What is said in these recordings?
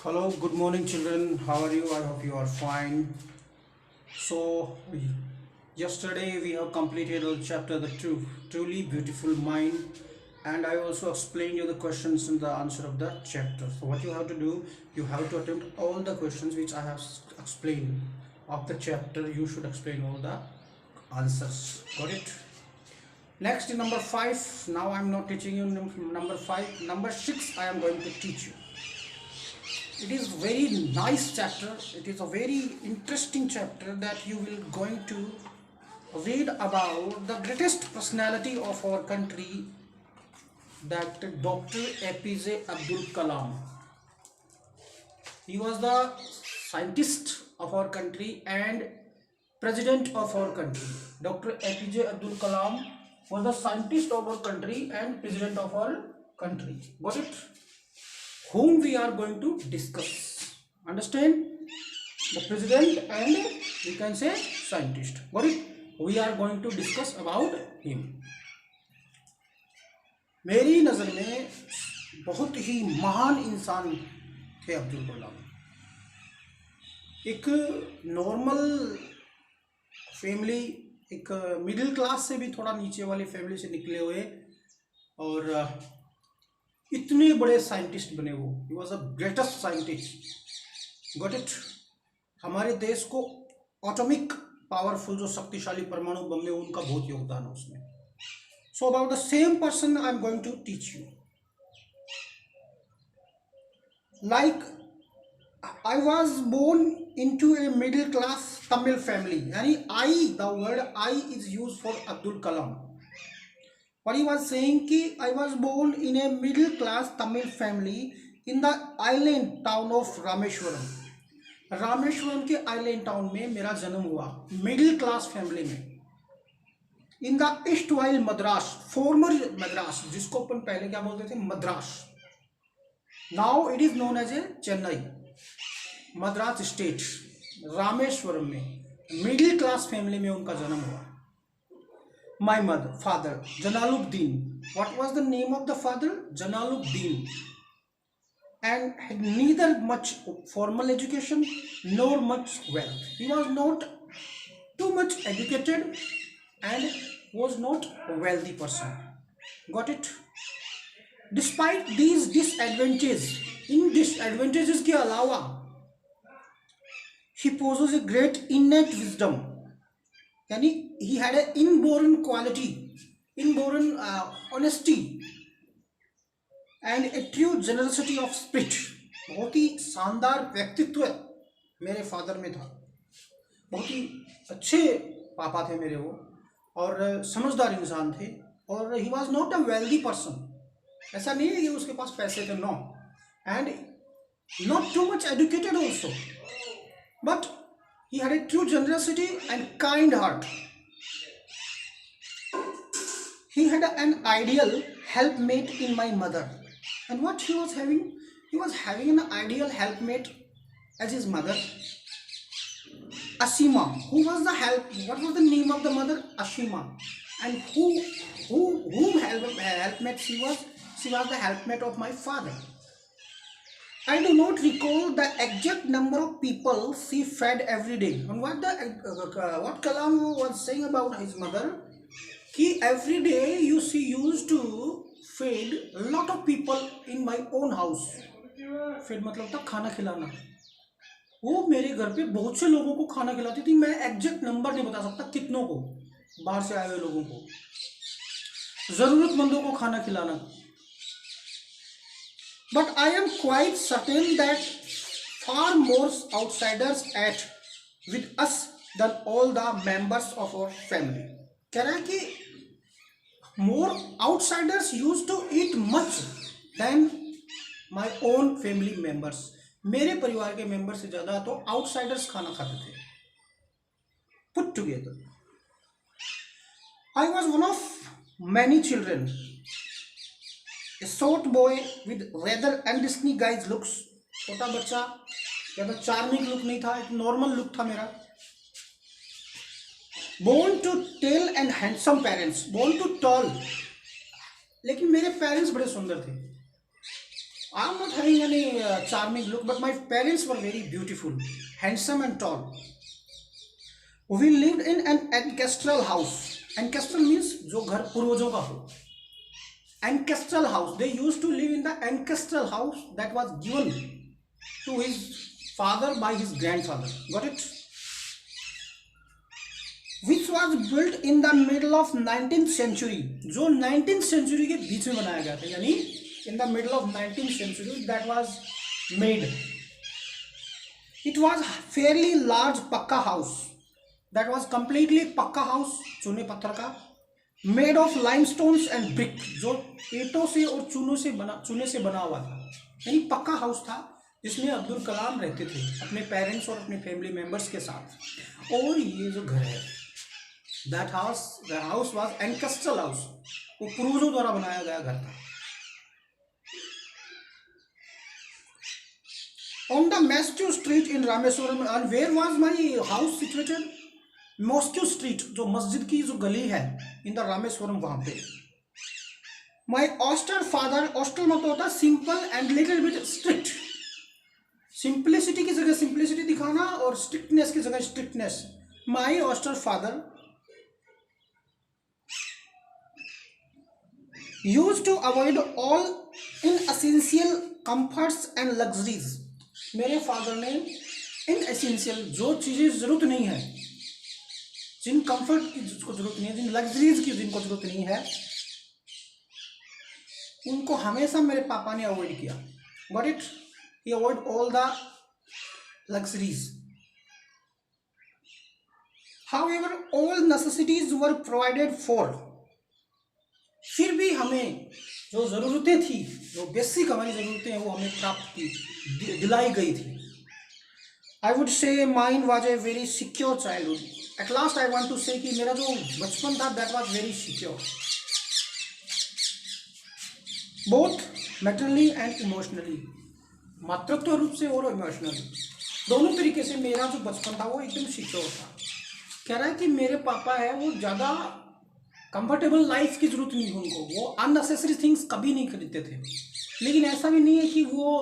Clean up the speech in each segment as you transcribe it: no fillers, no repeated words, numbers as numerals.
Hello, good morning, children. How are you? I hope you are fine. So, yesterday we have completed our chapter, The Truly Beautiful Mind, and I also explained you the questions and the answer of the chapter. So, what you have to do, you have to attempt all the questions which I have explained of the chapter. You should explain all the answers. Got it? Next, number 5. Now, I am not teaching you number 5. Number 6, I am going to teach you. It is very nice chapter. It is a very interesting chapter that you will going to read about the greatest personality of our country, that Dr. APJ Abdul Kalam. He was the scientist of our country and president of our country. Dr. APJ Abdul Kalam was the scientist of our country and president of our country. Got it? Whom we are going to discuss. Understand? The president and we can say scientist. Got it? We are going to discuss about him. मेरी नज़र में बहुत ही महान इंसान थे अब्दुल कलाम। एक normal family, एक middle class से भी थोड़ा नीचे वाली फैमिली से निकले हुए और इतने बड़े साइंटिस्ट बने वो। He was a greatest scientist. Got it? हमारे देश को एटॉमिक पावरफुल जो शक्तिशाली परमाणु बम में उनका बहुत योगदान है उसमें। So about the same person I am going to teach you. Like I was born into a middle class Tamil family. यानी the word I is used for Abdul Kalam. What he was saying कि I was born in a middle class Tamil family in the island town of Rameswaram. Rameswaram के island town में मेरा जन्म हुआ, middle class family में। In the erstwhile Madras, former Madras, जिसको अपन पहले क्या बोलते थे, Madras. Now it is known as a Chennai, Madras state. Rameswaram में मिडिल क्लास फैमिली में उनका जन्म हुआ। My father, Jalaluddin. What was the name of the father? Jalaluddin. And had neither much formal education nor much wealth. He was not too much educated and was not a wealthy person. Got it? Despite these disadvantages, in disadvantages के अलावा he possesses a great innate wisdom. यानी he had an inborn quality, inborn honesty and a true generosity of spirit. बहुत ही शानदार व्यक्तित्व मेरे father में था। बहुत ही अच्छे पापा थे मेरे वो और समझदार इंसान थे। और he was not a wealthy person. ऐसा नहीं है कि उसके पास पैसे थे, no. And not too much educated also. But he had a true generosity and kind heart. He had an ideal helpmate in my mother. And what he was having? He was having an ideal helpmate as his mother, Ashima. What was the name of the mother? Ashima. And whom helpmate she was? She was the helpmate of my father. I do not recall the exact number of people she fed every day. And what Kalam was saying about his mother, कि every day she used to feed a lot of people in my own house. feed मतलब था खाना खिलाना। वो मेरे घर पे बहुत से लोगों को खाना खिलाती थी। मैं एग्जैक्ट नंबर नहीं बता सकता कितनों को, बाहर से आए हुए लोगों को, जरूरतमंदों को खाना खिलाना। But I am quite certain that far more outsiders ate with us than all the members of our family. कह रहा है कि more outsiders used to eat much than my own family members. मेरे परिवार के मेंबर से ज़्यादा तो outsiders खाना खाते थे। Put together, I was one of many children. A short boy with rather undisney guy's looks. छोटा बच्चा, ज़्यादा चार्मिंग लुक नहीं था, एक नॉर्मल लुक था मेरा। Born to tall and handsome parents. Born to tall, लेकिन मेरे पेरेंट्स बड़े सुंदर थे I'm not having any charming look, but my parents were very beautiful, handsome and tall. We lived in an ancestral house. Ancestral means जो घर पूर्वजों का हो. Ancestral house. They used to live in the ancestral house that was given to his father by his grandfather. Got it? Which was built in the middle of 19th century. जो 19th century के बीच में बनाया गया था, यानी in the middle of 19th century that was made. It was fairly large pakka house. That was completely पक्का house, चूने पत्थर का, made of limestones and brick, जो ईंटों से और चूने से बना हुआ था, यानी पक्का हाउस था जिसमें अब्दुल कलाम रहते थे अपने पेरेंट्स और अपने फैमिली मेंबर्स के साथ। और ये जो घर है, दैट हाउस वाज एंकेस्ट्रल हाउस, वो पूर्वजों द्वारा बनाया गया घर था। On the Mosque Street in Rameswaram, and where was my house situated? Mosque street, जो मस्जिद की जो गली है इन द रामेश्वरम, वहां पे। माई ऑस्टर फादर, ऑस्टर मतलब होता है simple and little bit strict. Simplicity की जगह सिंप्लिसिटी दिखाना और स्ट्रिक्टनेस की जगह strictness. My austere father use to avoid all inessential comforts and luxuries. मेरे फादर ने इनएसेंशियल, जो चीजें जरूरत नहीं है, जिन कंफर्ट की जिसको जरूरत नहीं है, जिन लग्जरीज की जिनको जरूरत नहीं है, उनको हमेशा मेरे पापा ने अवॉइड किया। Got it? He avoid all the luxuries. However all necessities were provided for. फिर भी हमें जो जरूरतें थी, जो बेसिक हमारी जरूरतें हैं, वो हमें प्राप्त की, दिलाई गई थी। I would say mine was a very secure childhood. At last I want to say कि मेरा जो बचपन था, that was very secure, both materially and emotionally, मातृत्व रूप से और इमोशनली, दोनों तरीके से मेरा जो बचपन था वो एकदम सिक्योर था। कह रहा है कि मेरे पापा है वो ज़्यादा कंफर्टेबल लाइफ की जरूरत नहीं उनको, वो अननेसेसरी थिंग्स कभी नहीं खरीदते थे। लेकिन ऐसा भी नहीं है कि वो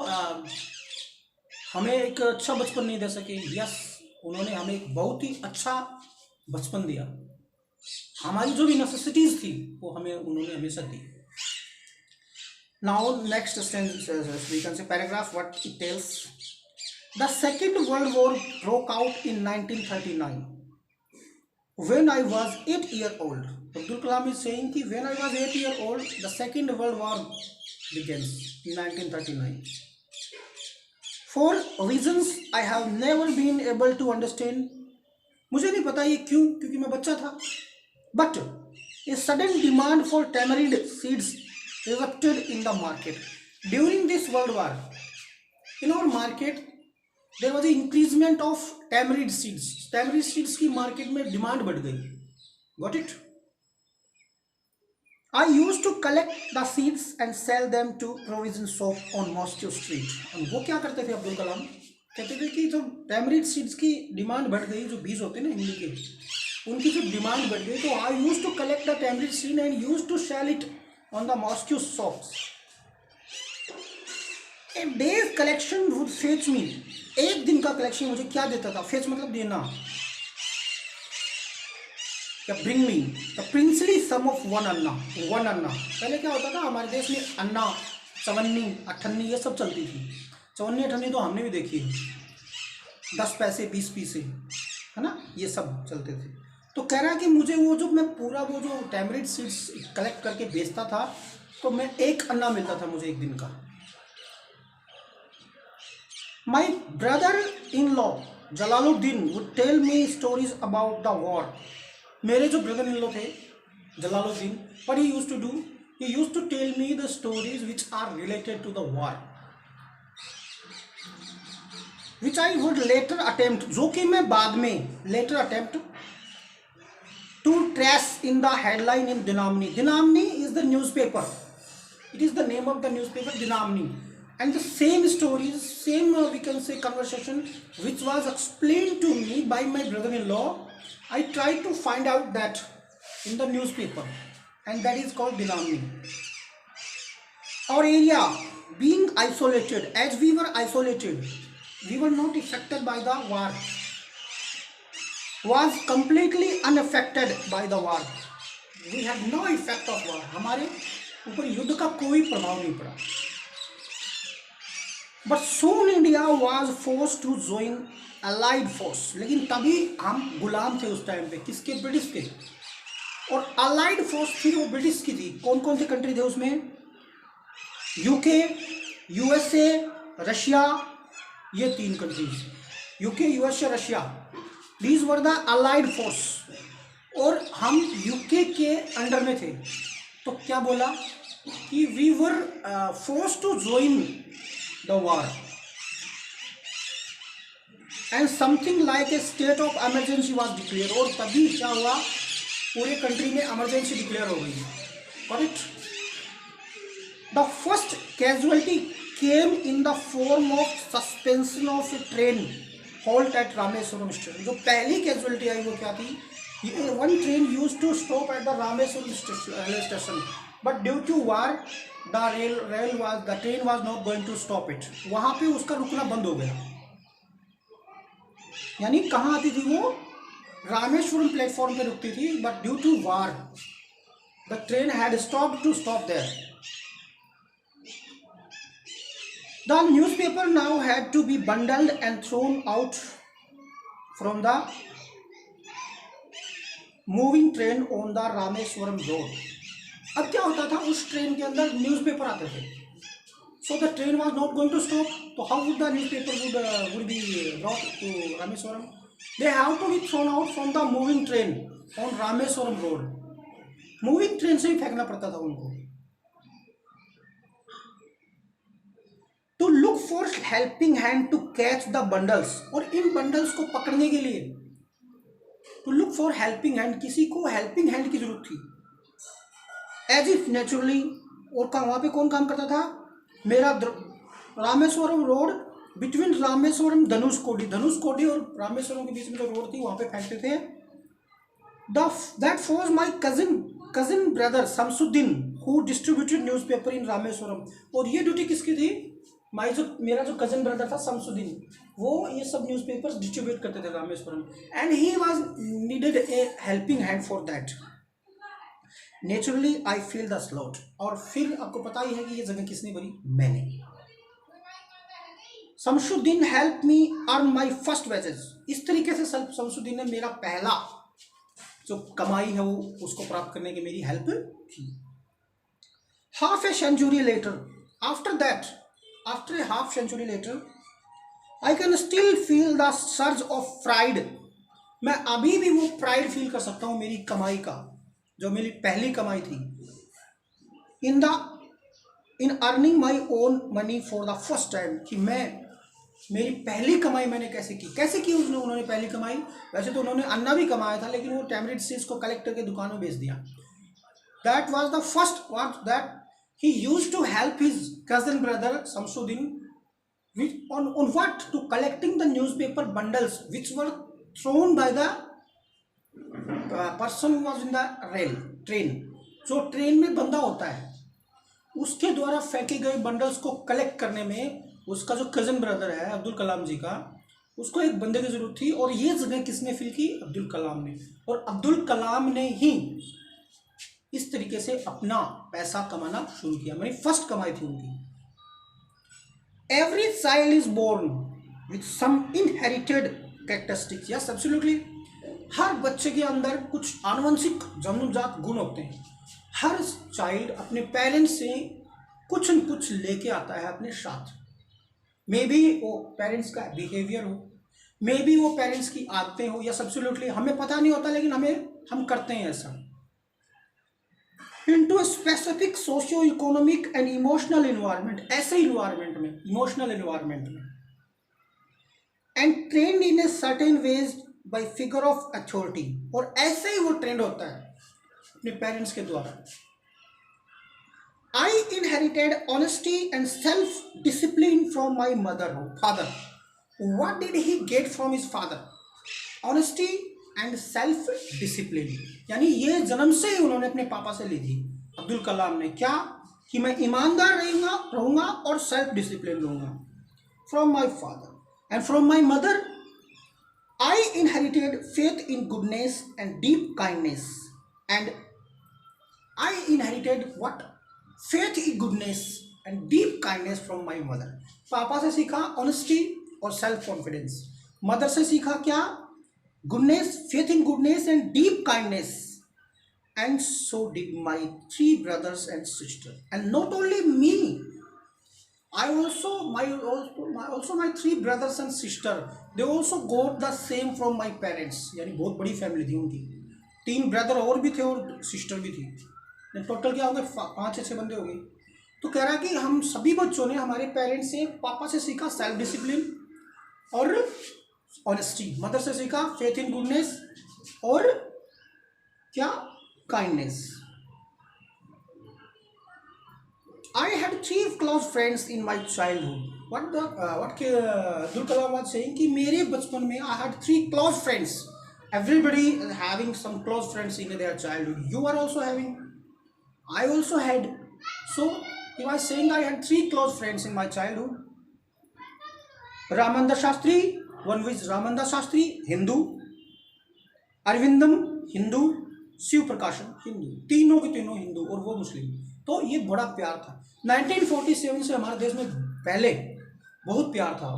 हमें एक अच्छा बचपन नहीं दे सके। यस, उन्होंने हमें एक बहुत ही अच्छा बचपन दिया। हमारी जो भी नेसेसिटीज थी वो हमें उन्होंने हमेशा दी। Now next we can say paragraph what it tells. The second world war broke out in 1939 when I was 8 years old. Abdul Kalam is saying कि when I was 8 years old, the second world war begins in 1939. For reasons I have never been able to understand. मुझे नहीं पता ये क्यों, क्योंकि मैं बच्चा था। But a sudden demand for tamarind seeds erupted in the market. During this world war, in our market, there was an increasement of tamarind seeds. Tamarind seeds की market में demand बढ़ गई। Got it? I used to collect the seeds and sell them to provision shop on Mosque Street. और वो क्या करते थे अब्दुल कलाम? कहते थे कि जो tamarind seeds की डिमांड बढ़ गई, जो बीज होते हैं ना इमली के, उनकी जो डिमांड बढ़ गई, तो I used to collect the tamarind seed and used to sell it on the mosque shops. A day's collection would fetch me. एक दिन का कलेक्शन मुझे क्या देता था? फेच मतलब देना, या bring me the princely sum of one anna. पहले क्या होता था हमारे देश में, अन्ना, चवन्नी, अठन्नी, ये सब चलती थी। चवन्नी अठन्नी तो हमने भी देखी है, 10 पैसे 20 पैसे, है ना, ये सब चलते थे। तो कह रहा है कि मुझे वो जो मैं पूरा वो जो टैमरिंड सीड्स कलेक्ट करके बेचता था, तो मैं 1 अन्ना मिलता था मुझे एक दिन का। My brother-in-law Jalaluddin would tell me stories about the war. मेरे जो brother-in-law थे Jalaluddin, what he used to do? He used to tell me the stories which are related to the war, which I would later attempt, जो कि मैं बाद में later attempt to trace in the headline in Dinamni. Dinamni is the newspaper. It is the name of the newspaper, Dinamni. And the same stories, same we can say conversation which was explained to me by my brother-in-law, I tried to find out that in the newspaper, and that is called Dinamni. Our area being isolated, as we were isolated, we were not affected by the war, was completely unaffected by the war. We had no effect of war. हमारे ऊपर युद्ध का कोई प्रभाव नहीं पड़ा. But soon India was forced to join allied force. लेकिन तभी हम गुलाम थे उस टाइम पे. किसके? ब्रिटिश के. और अलाइड फोर्स थी वो ब्रिटिश की थी. कौन कौन से कंट्री थे उसमें? यूके, यूएसए, रशिया, ये 3 countries. UK, USA, Russia, these were the allied force. और हम यूके के अंडर में थे. तो क्या बोला कि we were force to join the war and something like a state of emergency was declare. और तभी क्या हुआ? पूरे कंट्री में इमरजेंसी डिक्लेयर हो गई. Got it? The first casualty came in the form of suspension of a train halt at Rameswaram station. जो पहली कैजुअलिटी आई वो क्या थी? One train used to stop at the Rameswaram railway station, but due to war the train was not going to stop it. वहां पे उसका रुकना बंद हो गया. यानी कहाँ आती थी वो? रामेश्वरम प्लेटफॉर्म पे रुकती थी, but due to war the train had stop to stop there. The newspaper now had to be bundled and thrown out from the moving train on the Rameswaram road. अब क्या होता था? उस ट्रेन के अंदर न्यूज़पेपर आते थे. So the train was not going to stop. So how would the newspaper would be brought to Rameswaram? They have to be thrown out from the moving train on Rameswaram road. Moving train से ही फेंकना पड़ता था उनको. To look for helping hand to catch the bundles. और इन bundles को पकड़ने के लिए to look for helping hand, किसी को helping hand की जरूरत थी. As if naturally. और वहाँ पे कौन काम करता था? मेरा रामेश्वरम रोड बिटवीन रामेश्वरम धनुषकोडी और रामेश्वरम के बीच में जो रोड थी वहाँ पे फेंकते थे. That was my cousin brother Samsuddin who distributed newspaper in Rameswaram. और ये ड्यूटी किसकी थी? मेरा जो कजन ब्रदर था समसुद्दीन, वो ये सब न्यूज़पेपर्स डिस्ट्रीब्यूट करते थे Rameswaram. And he was needed A helping hand for that. Naturally I feel the slot. और फिर आपको पता ही है कि ये जगह किसने भरी? मैंने. Shamsuddin help me earn my first wages. इस तरीके से शमसुद्दीन ने मेरा पहला जो कमाई है वो उसको प्राप्त करने की मेरी हेल्प की. Half a century later, after a half century later, I can still feel the surge of pride. मैं अभी भी वो प्राइड फील कर सकता हूँ मेरी कमाई का, जो मेरी पहली कमाई थी. in earning my own money for the first time. कि मेरी पहली कमाई मैंने कैसे की उन्होंने पहली कमाई. वैसे तो उन्होंने अन्ना भी कमाया था, लेकिन वो टैमरिंड सीड्स को कलेक्ट करके दुकान में बेच दिया. That was the first one that he used to help his cousin brother Samsuddin on what? To collecting the newspaper bundles which were thrown by the person who was in the train. जो train में बंदा होता है उसके द्वारा फेंके गए bundles को कलेक्ट करने में उसका जो कजन ब्रदर है अब्दुल कलाम जी का, उसको एक बंदे की जरूरत थी. और ये जगह किसने फिल की? अब्दुल कलाम ने. और अब्दुल कलाम ने ही इस तरीके से अपना पैसा कमाना शुरू किया. मेरी फर्स्ट कमाई थी उनकी. Every child is born with some inherited characteristics. Yes, absolutely. हर बच्चे के अंदर कुछ आनुवंशिक जन्मजात गुण होते हैं. हर चाइल्ड अपने पेरेंट्स से कुछ न कुछ लेके आता है अपने साथ. मे बी वो पेरेंट्स का बिहेवियर हो, मे बी वो पेरेंट्स की आदतें हो. Yes, absolutely. हमें पता नहीं होता, लेकिन हम करते हैं ऐसा. into a specific socio-economic and emotional environment, ऐसे environment में, emotional environment में, and trained in a certain ways by figure of authority. और ऐसे ही वो ट्रेंड होता है अपने पेरेंट्स के द्वारा. I inherited honesty and self-discipline from my father. What did he get from his father? Honesty and self discipline. यानी ये जन्म से ही उन्होंने अपने पापा से ली थी अब्दुल कलाम ने. क्या? कि मैं ईमानदार रहूंगा और सेल्फ डिसिप्लिन रहूंगा। From my father and from my mother I inherited faith in goodness and deep kindness. And I inherited what? Faith in goodness and deep kindness from my mother. पापा से सीखा ऑनेस्टी और self confidence. Mother से सीखा क्या? Goodness, faith in goodness and deep kindness. And so did my three brothers and sister. And not only me, my three brothers and sister, they also got the same from my parents. यानी बहुत बड़ी family थी उनकी, 3 brother और भी थे और sister भी थी। टोटल क्या हो गए? 5 या 6 बंदे हो गए। तो कह रहा है कि हम सभी बच्चों ने हमारे पेरेंट्स से, पापा से सीखा सेल्फ डिसिप्लिन और ऑनेस्टी, मदर से सीखा फेथ इन गुडनेस और क्या? kindness. I had 3 close friends in my childhood. What Abdul Kalam was saying कि मेरे बचपन में I had 3 close friends. Everybody is having some close friends in their childhood. You are also having. I also had. So he was saying I had 3 close friends in my childhood. Ramananda Shastri, one was Ramananda Shastri, Hindu. Arvindam, Hindu. Shiv प्रकाशन, हिंदू। तीनों के तीनों हिंदू और वो मुस्लिम। तो ये बड़ा प्यार था। 1947 से हमारे देश में पहले बहुत प्यार था,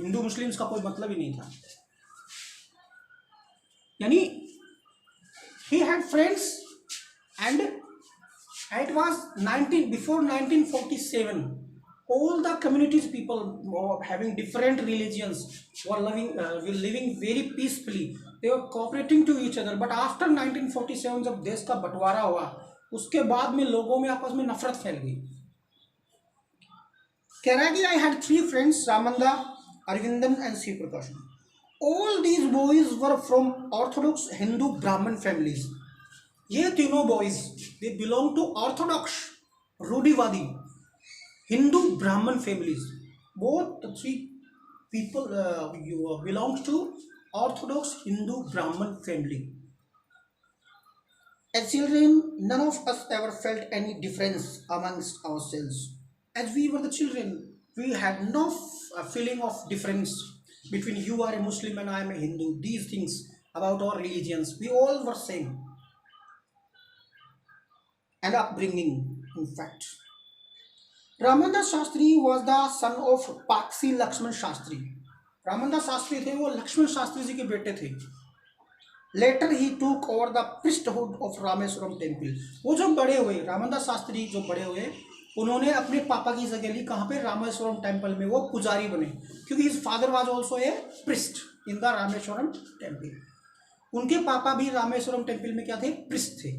हिंदू मुस्लिम्स का कोई मतलब ही नहीं था। यानी he had friends and it was before 1947 all the communities people having different religions were living very peacefully. They were cooperating to each other. But after 1947 जब देश का बंटवारा हुआ, उसके बाद में लोगों में आपस में नफरत फैल गई। कह रहा है कि I had 3 friends, Ramanda, Arvindam and Shiv Prakash. All these boys were from Orthodox Hindu Brahmin families. ये तीनों boys they belong to Orthodox रूढ़िवादी Hindu Brahmin families. Both the 3 people belongs to Orthodox Hindu Brahmin family. As children, none of us ever felt any difference amongst ourselves. As we were the children, we had no feeling of difference between you are a Muslim and I am a Hindu. These things about our religions, we all were same. And upbringing, in fact. Ramananda Shastri was the son of Paksi Lakshman Shastri. Ramdas Shastri थे, वो लक्ष्मण शास्त्री जी के बेटे थे। Later he took over the priesthood of Rameswaram temple. वो जो बड़े हुए, रामदास शास्त्री जो बड़े हुए, उन्होंने अपने पापा की जगह ली कहाँ पे? रामेश्वरम टेम्पल में वो पुजारी बने, क्योंकि his father was also a priest in the Rameswaram temple. उनके पापा भी रामेश्वरम टेम्पल में क्या थे? प्रिस्ट थे,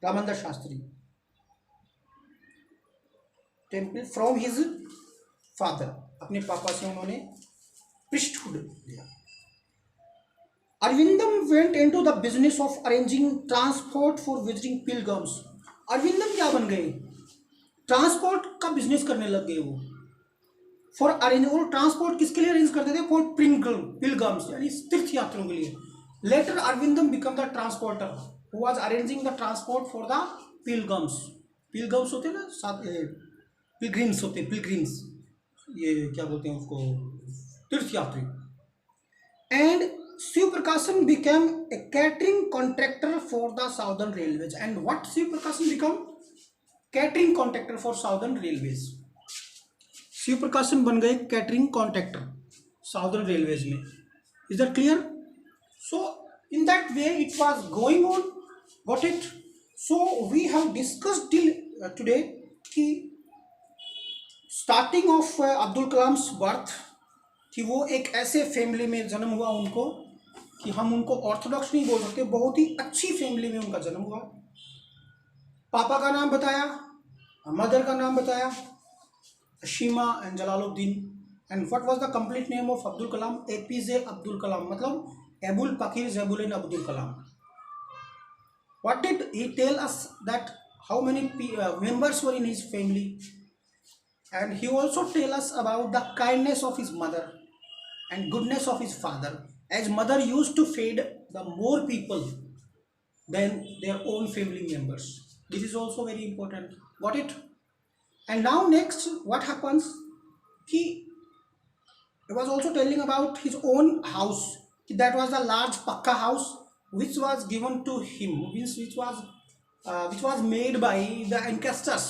Ramdas Shastri. Temple from his father, अपने पापा से उन्होंने priesthood लिया। अरविंदम went into the business of arranging transport for visiting pilgrims. अरविंदम क्या बन गए? ट्रांसपोर्ट का बिजनेस करने लग गए वो। फॉर अरेंज, और ट्रांसपोर्ट किसके लिए अरेंज करते थे? फॉर पिलग्रम्स, यानी तीर्थ यात्रियों के लिए। Later Aravindan became the transporter who was arranging the transport for the pilgrims. Pilgrims होते हैं ना, साथ पिलग्रिम्स होते हैं, पिलग्रिम्स, ये क्या बोलते हैं उसको? तीर्थ यात्री। And Shiva Prakashan became a catering contractor for the southern railways. And what Shiva Prakashan become? Catering contractor for southern railways. Shiva Prakashan बन गए कैटरिंग कॉन्ट्रैक्टर साउदर्न रेलवेज में। Is that clear? So in that way it was going on, got it? So we have discussed till today कि starting of Abdul Kalam's birth, कि वो एक ऐसे family में जन्म हुआ उनको कि हम उनको ऑर्थोडॉक्स नहीं बोल सकते, बहुत ही अच्छी फैमिली में उनका जन्म हुआ। पापा का नाम बताया, मदर का नाम बताया, Sheema and Jalaluddin. And what was the complete name of Abdul Kalam? APJ Abdul Kalam, मतलब Avul Pakir Jainulabdeen Abdul Kalam. What did he tell us? That how many members were in his family. And he also tell us about the kindness of his mother and goodness of his father, as mother used to feed the more people than their own family members. This is also very important. Got it? And now next, what happens? He was also telling about his own house. That was a large pakka house which was given to him, which was made by the ancestors.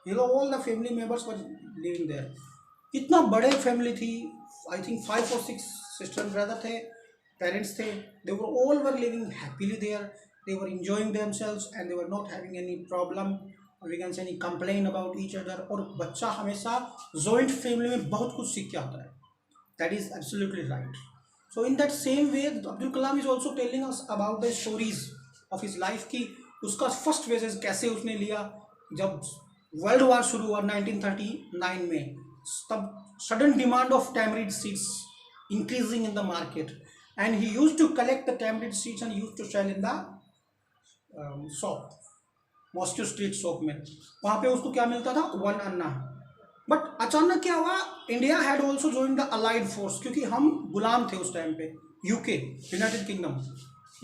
All the family members were living there. इतना बड़े family थी. I think 5 or 6 sister and brother थे, parents थे. They were all were living happily there. They were enjoying themselves and they were not having any problem, or we can say any complaint about each other. और बच्चा हमेशा joint family में बहुत कुछ सीख के आता है. That is absolutely right. So in that same way, Abdul Kalam is also telling us about the stories of his life कि उसका फर्स्ट फेजेस कैसे उसने लिया. जब वर्ल्ड वार शुरू हुआ 1939 में, तब sudden demand of tamarind seeds increasing in the market and he used to collect the tamarind seeds and used to sell in the shop, mosque street shop में. वहाँ पे उसको क्या मिलता था? 1 अन्ना. बट अचानक क्या हुआ? India had also join the allied force, क्योंकि हम गुलाम थे उस टाइम पे. UK, United Kingdom,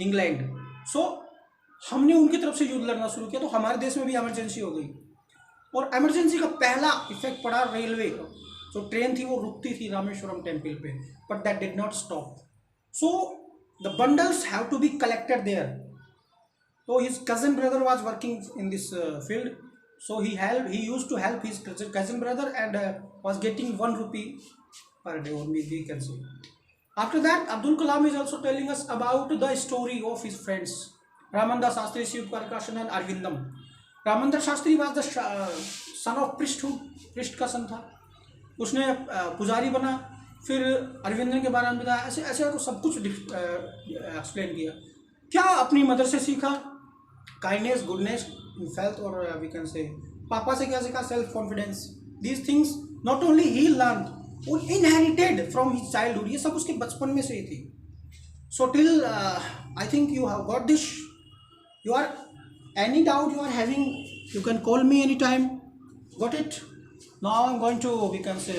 England. सो हमने उनकी तरफ से युद्ध लड़ना शुरू किया, तो हमारे देश में भी इमरजेंसी हो गई. और इमरजेंसी का पहला इफेक्ट पड़ा रेलवे का. जो ट्रेन थी वो रुकती थी रामेश्वरम टेम्पल पे, but that did not stop. So the bundles have to be collected there. So his cousin brother was working in this field, so he used to help his cousin brother and was getting 1 rupee per day, or maybe we can say. After that, Abdul Kalam is also telling us about the story of his friends Ramananda Shastri, Shiv Prakash and Arvindam. Ramananda Shastri was the son of priesthood, priest का son था. उसने पुजारी बना. फिर अरविंदन के बारे में बताया. ऐसे ऐसे तो सब कुछ एक्सप्लेन किया. क्या अपनी मदर से सीखा? काइंडनेस, गुडनेस, फेल्थ, और वी कैन से पापा से क्या सीखा? Self confidence. These things not only he learn, वो इनहेरिटेड फ्रॉम हिज चाइल्डहुड. ये सब उसके बचपन में से ही थी. So till I think you have got this. You are any doubt you are having, you can call me any time. Got it? Now I am going to we can say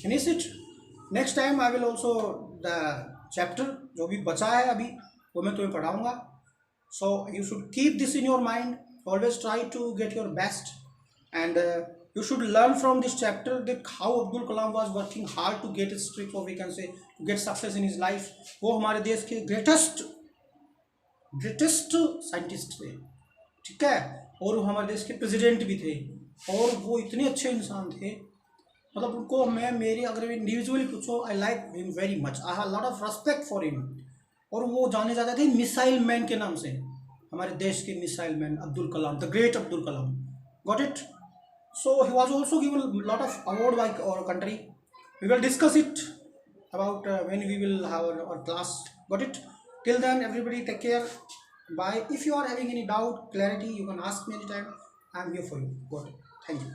finish it. Next time I will also the chapter जो भी बचा है अभी वो मैं तुम्हें पढ़ाऊँगा. So you should keep this in your mind. Always try to get your best, and you should learn from this chapter that how Abdul Kalam was working hard to get his streak, or we can say to get success in his life. वो हमारे देश के greatest scientist थे, ठीक है. और वो हमारे देश के प्रेसिडेंट भी थे. और वो इतने अच्छे इंसान थे, मतलब उनको मैं मेरी अगर इंडिविजुअली पूछो, I like him very much. I have lot of respect for him. और वो जाने जाते थे मिसाइल मैन के नाम से. हमारे देश के missile man Abdul Kalam, the great Abdul Kalam. Got it? So he was also given lot of award by our country. We will discuss it about when we will have our class. Got it? Till then everybody take care. Bye. If you are having any doubt, clarity, you can ask me any time. I am here for you. Got it? Thank you.